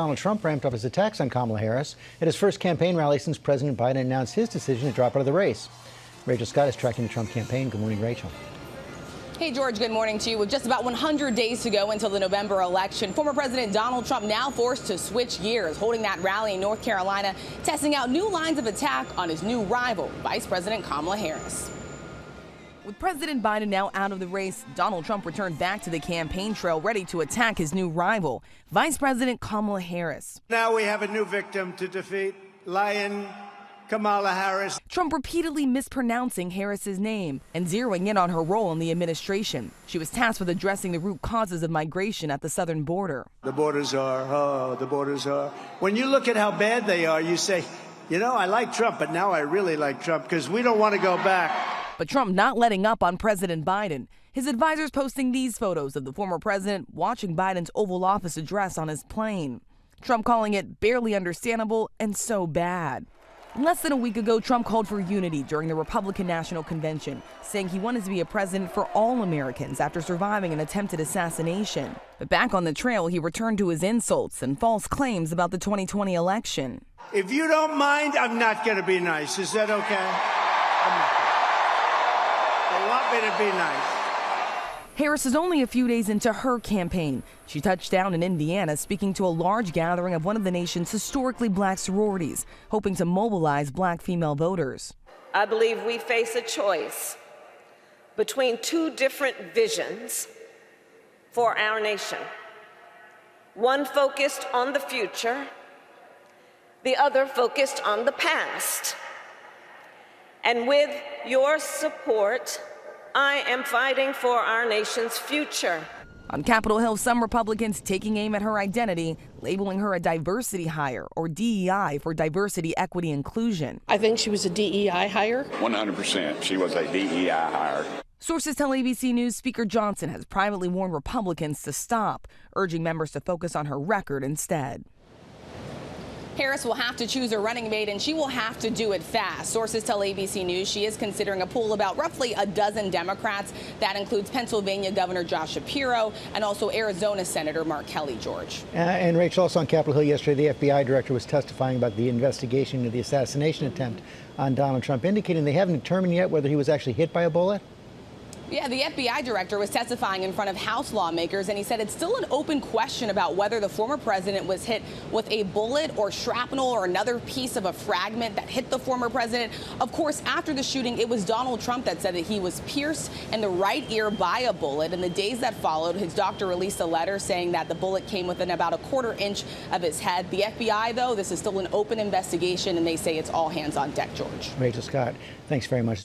Donald Trump ramped up his attacks on Kamala Harris at his first campaign rally since President Biden announced his decision to drop out of the race. Rachel Scott is tracking the Trump campaign. Good morning, Rachel. Hey, George, good morning to you. With just about 100 days to go until the November election, former President Donald Trump now forced to switch gears, holding that rally in North Carolina, testing out new lines of attack on his new rival, Vice President Kamala Harris. With President Biden now out of the race, Donald Trump returned back to the campaign trail, ready to attack his new rival, Vice President Kamala Harris. Now we have a new victim to defeat, Lion Kamala Harris. Trump repeatedly mispronouncing Harris's name and zeroing in on her role in the administration. She was tasked with addressing the root causes of migration at the southern border. The borders are. When you look at how bad they are, you say, you know, I like Trump, but now I really like Trump because we don't want to go back. But Trump not letting up on President Biden. His advisors posting these photos of the former president watching Biden's Oval Office address on his plane. Trump calling it barely understandable and so bad. Less than a week ago, Trump called for unity during the Republican National Convention, saying he wanted to be a president for all Americans after surviving an attempted assassination. But back on the trail, he returned to his insults and false claims about the 2020 election. If you don't mind, I'm not going to be nice. Is that okay? They want me to be nice. Harris is only a few days into her campaign. She touched down in Indiana, speaking to a large gathering of one of the nation's historically black sororities, hoping to mobilize black female voters. I believe we face a choice between two different visions for our nation. One focused on the future, the other focused on the past. And with your support, I am fighting for our nation's future. On Capitol Hill, some Republicans taking aim at her identity, labeling her a diversity hire, or DEI for diversity, equity, inclusion. I think she was a DEI hire. 100%. She was a DEI hire. Sources tell ABC News Speaker Johnson has privately warned Republicans to stop, urging members to focus on her record instead. Harris will have to choose a running mate, and she will have to do it fast. Sources tell ABC News she is considering a pool about roughly a dozen Democrats. That includes Pennsylvania Governor Josh Shapiro and also Arizona Senator Mark Kelly, George. And Rachel, also on Capitol Hill yesterday, the FBI director was testifying about the investigation into the assassination attempt on Donald Trump, indicating they haven't determined yet whether he was actually hit by a bullet. Yeah, the FBI director was testifying in front of House lawmakers, and he said it's still an open question about whether the former president was hit with a bullet or shrapnel or another piece of a fragment that hit the former president. Of course, after the shooting, it was Donald Trump that said that he was pierced in the right ear by a bullet. In the days that followed, his doctor released a letter saying that the bullet came within about a quarter inch of his head. The FBI, though, this is still an open investigation, and they say it's all hands on deck, George. Rachel Scott, thanks very much.